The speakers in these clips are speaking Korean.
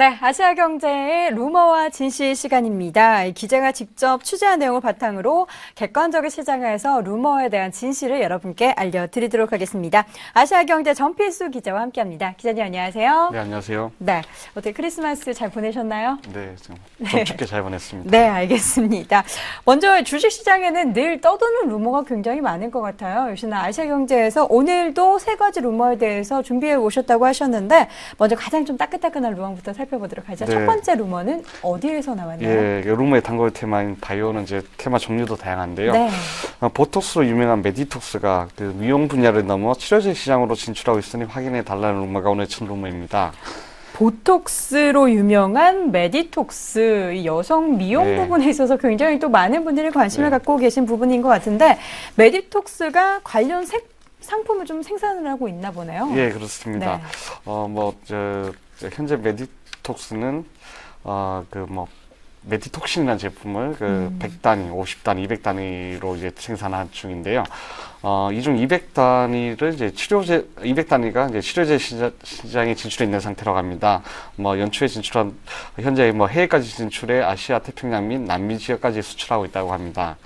네, 아시아경제의 루머와 진실 시간입니다. 기자가 직접 취재한 내용을 바탕으로 객관적인 시장에서 루머에 대한 진실을 여러분께 알려드리도록 하겠습니다. 아시아경제 전필수 기자와 함께합니다. 기자님 안녕하세요. 네, 안녕하세요. 네, 어떻게 크리스마스 잘 보내셨나요? 네, 좀 춥게 잘 보냈습니다. 네, 알겠습니다. 먼저 주식시장에는 늘 떠도는 루머가 굉장히 많은 것 같아요. 역시나 아시아경제에서 오늘도 세 가지 루머에 대해서 준비해 오셨다고 하셨는데 먼저 가장 좀 따끈따끈한 루머부터 살펴보도록 하죠. 네. 첫 번째 루머는 어디에서 나왔나요? 예, 루머의 단골 테마인 바이오는 이제 테마 종류도 다양한데요. 네. 보톡스로 유명한 메디톡스가 그 미용 분야를 넘어 치료제 시장으로 진출하고 있으니 확인해 달라는 루머가 오늘 첫 루머입니다. 보톡스로 유명한 메디톡스, 이 여성 미용 네. 부분에 있어서 굉장히 또 많은 분들이 관심을 네. 갖고 계신 부분인 것 같은데 메디톡스가 관련 상품을 좀 생산을 하고 있나 보네요. 예, 그렇습니다. 네. 현재 메디톡스는 메디톡신이라는 제품을 100단위, 50단위, 200단위로 이제 생산한 중인데요. 이 중 200단위를 이제 200단위가 이제 치료제 시장에 진출해 있는 상태라고 합니다. 연초에 진출한, 현재 해외까지 진출해 아시아 태평양 및 남미 지역까지 수출하고 있다고 합니다.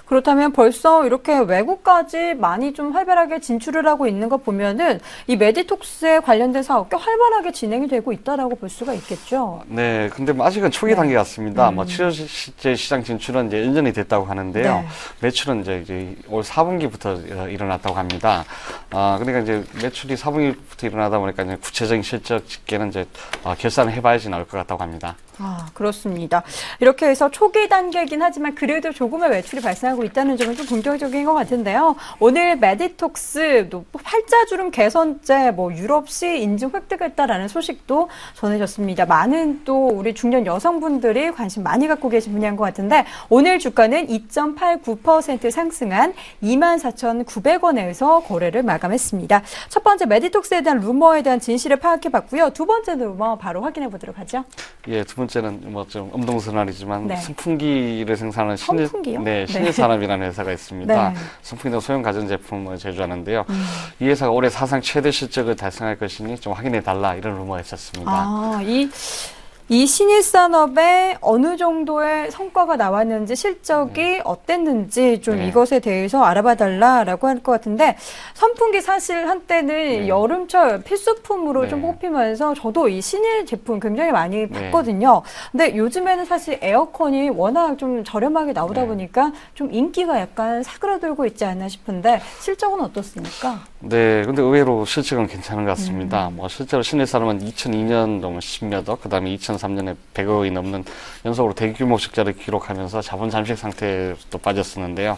그렇다면 벌써 이렇게 외국까지 많이 좀 활발하게 진출을 하고 있는 거 보면은 이 메디톡스에 관련된 사업 꽤 활발하게 진행이 되고 있다라고 볼 수가 있겠죠. 네, 근데 아직은 초기 단계 같습니다. 치료제 시장 진출은 이제 1년이 됐다고 하는데요. 네. 매출은 이제 올 4분기부터 일어났다고 합니다. 그러니까 이제 매출이 4분기부터 일어나다 보니까 이제 구체적인 실적 집계는 이제 결산을 해봐야지 나올 것 같다고 합니다. 그렇습니다. 이렇게 해서 초기 단계이긴 하지만 그래도 조금의 매출이 발생하고 있다는 점은 좀 긍정적인 것 같은데요. 오늘 메디톡스 팔자주름 개선제 유럽시 인증 획득했다라는 소식도 전해졌습니다. 많은 또 우리 중년 여성분들이 관심 많이 갖고 계신 분야인 것 같은데 오늘 주가는 2.89% 상승한 24,900원에서 거래를 마감했습니다. 첫 번째 메디톡스에 대한 루머에 대한 진실을 파악해봤고요. 두 번째 루머 바로 확인해 보도록 하죠. 예, 두 번째는 좀 엄동설날이지만 네. 선풍기를 생산하는 선풍기요? 신일산업이라는 회사가 있습니다. 네. 선풍기 등 소형 가전제품을 제조하는데요. 이 회사가 올해 사상 최대 실적을 달성할 것이니 좀 확인해 달라 이런 루머가 있었습니다. 이 신일산업에 어느 정도의 성과가 나왔는지 실적이 어땠는지 좀 이것에 대해서 알아봐 달라라고 할 것 같은데 선풍기 사실 한때는 여름철 필수품으로 좀 뽑히면서 저도 이 신일 제품 굉장히 많이 봤거든요. 근데 요즘에는 사실 에어컨이 워낙 좀 저렴하게 나오다 보니까 좀 인기가 약간 사그라들고 있지 않나 싶은데 실적은 어떻습니까? 네, 근데 의외로 실적은 괜찮은 것 같습니다. 실제로 신일산업은 2002년도 10여 억, 그 다음에 2003년에 100억이 넘는 연속으로 대규모 적자를 기록하면서 자본 잠식 상태도 빠졌었는데요.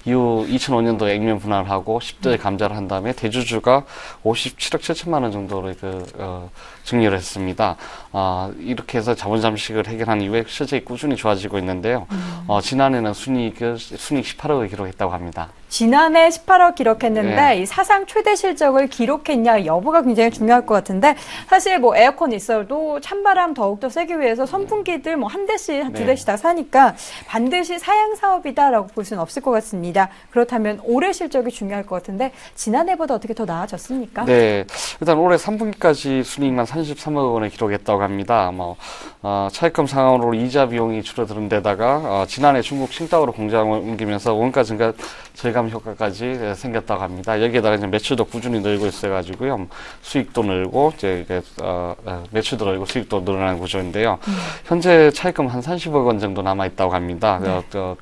이후 2005년도 액면 분할을 하고 10대 감자를 한 다음에 대주주가 57억 7천만 원 정도로 증여를 했습니다. 이렇게 해서 자본 잠식을 해결한 이후에 실적이 꾸준히 좋아지고 있는데요. 지난해는 순이익 18억을 기록했다고 합니다. 지난해 18억 기록했는데 이 사상 최대 실적을 기록했냐 여부가 굉장히 중요할 것 같은데 사실 에어컨이 있어도 찬바람 더욱더 쐬기 위해서 선풍기들 한 대씩 두 대씩 다 사니까 반드시 사양 사업이다라고 볼 수는 없을 것 같습니다. 그렇다면 올해 실적이 중요할 것 같은데 지난해보다 어떻게 더 나아졌습니까? 네, 일단 올해 3분기까지 순이익만 33억 원을 기록했다고 합니다. 차입금 상황으로 이자 비용이 줄어드는 데다가 지난해 중국 칭다오로 공장을 옮기면서 원가 증가 절감 효과까지 생겼다고 합니다. 여기에다가 이제 매출도 꾸준히 늘고 있어가지고요. 수익도 늘고, 매출도 늘고 수익도 늘어나는 구조인데요. 현재 차입금 한 30억 원 정도 남아있다고 합니다.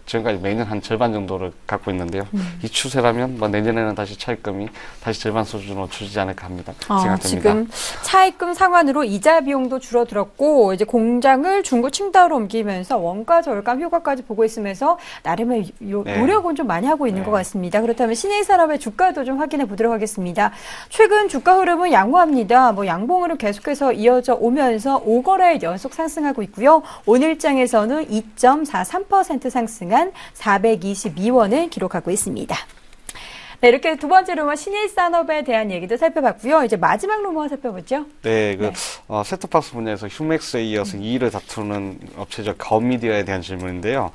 지금까지 매년 한 절반 정도를 갖고 있는데요. 이 추세라면 내년에는 다시 차입금이 다시 절반 수준으로 줄지 않을까 합니다. 생각됩니다. 지금 차입금 상환으로 이자 비용도 줄어들었고, 이제 공장을 중국 칭다오로 옮기면서 원가 절감 효과까지 보고 있으면서 나름의 노력은 좀 많이 하고 있는 것 같습니다. 그렇다면 신일산업의 주가도 좀 확인해 보도록 하겠습니다. 최근 주가 흐름은 양호합니다. 양봉 흐름 계속해서 이어져 오면서 5거래 연속 상승하고 있고요. 오늘장에서는 2.43% 상승한 422원을 기록하고 있습니다. 네, 이렇게 두 번째 루머 신일산업에 대한 얘기도 살펴봤고요. 이제 마지막 루머 살펴보죠. 네, 네. 셋톱박스 분야에서 휴맥스에 이어서 2위를 다투는 업체죠. 가온미디어에 대한 질문인데요.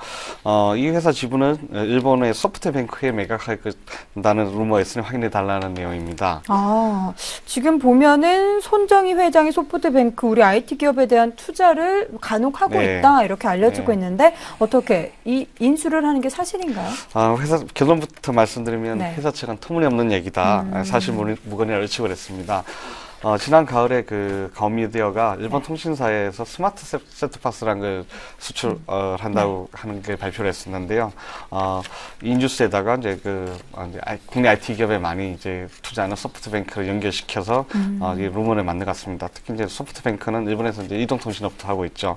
이 회사 지분은 일본의 소프트뱅크에 매각하겠다는 루머였으니 확인해 달라는 내용입니다. 아, 지금 보면은 손정희 회장이 소프트뱅크 우리 IT 기업에 대한 투자를 간혹하고 네. 있다 이렇게 알려지고 네. 있는데 어떻게 이 인수를 하는 게 사실인가요? 회사 결론부터 말씀드리면 네. 회사 측은 터무니없는 얘기다. 사실 무근이라 의측을 했습니다. 지난 가을에 가온미디어가 일본 통신사에서 스마트 셋톱박스라는 걸 한다고 하는 게 발표를 했었는데요. 이 뉴스에다가 이제 국내 IT 기업에 많이 이제 투자하는 소프트뱅크를 연결시켜서 이 루머를 만들었습니다. 특히 이제 소프트뱅크는 일본에서 이제 이동통신업도 하고 있죠.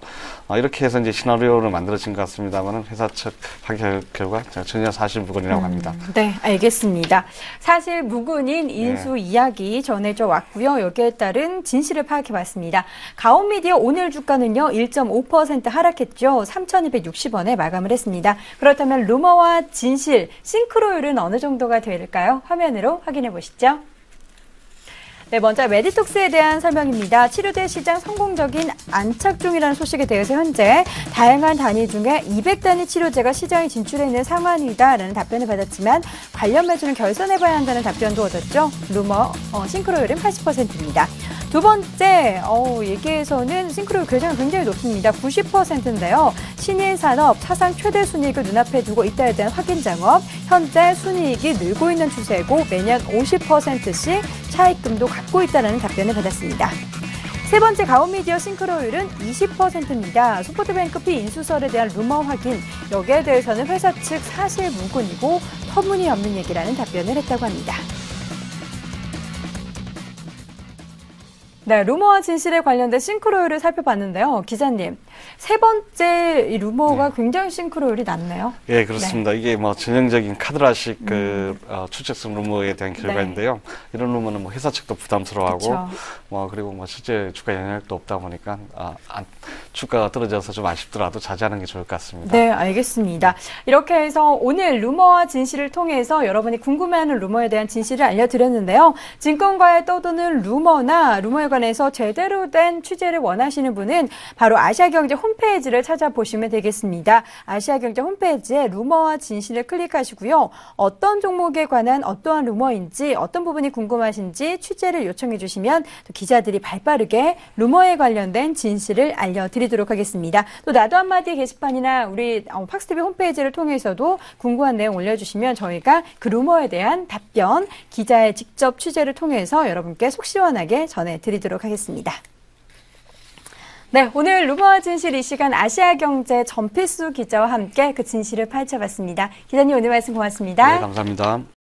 이렇게 해서 이제 시나리오를 만들어진 것 같습니다만은 회사 측 확인 결과 전혀 사실 무근이라고 합니다. 네, 알겠습니다. 사실 무근인 인수 이야기 전해져 왔고요. 여기에 따른 진실을 파악해봤습니다. 가온미디어 오늘 주가는요 1.5% 하락했죠. 3,260원에 마감을 했습니다. 그렇다면 루머와 진실, 싱크로율은 어느 정도가 될까요? 화면으로 확인해 보시죠. 네, 먼저 메디톡스에 대한 설명입니다. 치료제 시장 성공적인 안착 중이라는 소식에 대해서 현재 다양한 단위 중에 200단위 치료제가 시장에 진출해 있는 상황이다라는 답변을 받았지만 관련 매출은 결산해봐야 한다는 답변도 얻었죠. 루머 싱크로율은 80%입니다. 두 번째 얘기에서는 싱크로율 굉장히 높습니다. 90%인데요. 신일산업 사상 최대 순이익을 눈앞에 두고 있다에 대한 확인 작업, 현재 순이익이 늘고 있는 추세고 매년 50%씩 차입금도 갖고 있다는 답변을 받았습니다. 세 번째 가온미디어 싱크로율은 20%입니다. 소프트뱅크 피 인수설에 대한 루머 확인, 여기에 대해서는 회사 측 사실 무근이고 터무니없는 얘기라는 답변을 했다고 합니다. 네, 루머와 진실에 관련된 싱크로율을 살펴봤는데요. 기자님, 세 번째 이 루머가 굉장히 싱크로율이 낮네요. 예, 그렇습니다. 이게 전형적인 카드라식 추측성 루머에 대한 결과인데요. 이런 루머는 회사 측도 부담스러워하고, 그쵸. 그리고 실제 주가 영향력도 없다 보니까 주가가 떨어져서 좀 아쉽더라도 자제하는 게 좋을 것 같습니다. 네, 알겠습니다. 이렇게 해서 오늘 루머와 진실을 통해서 여러분이 궁금해하는 루머에 대한 진실을 알려드렸는데요. 증권가에 떠도는 루머나 루머에 관해서 제대로 된 취재를 원하시는 분은 바로 아시아경제 홈페이지를 찾아보시면 되겠습니다. 아시아경제 홈페이지에 루머와 진실을 클릭하시고요. 어떤 종목에 관한 어떠한 루머인지 어떤 부분이 궁금하신지 취재를 요청해 주시면 또 기자들이 발빠르게 루머에 관련된 진실을 알려드리도록 하겠습니다. 또 나도 한마디 게시판이나 우리 팍스TV 홈페이지를 통해서도 궁금한 내용 올려주시면 저희가 그 루머에 대한 답변 기자의 직접 취재를 통해서 여러분께 속 시원하게 전해드리도록 하겠습니다. 네, 오늘 루머와 진실 이 시간 아시아경제 전필수 기자와 함께 그 진실을 파헤쳐봤습니다. 기자님 오늘 말씀 고맙습니다. 네, 감사합니다.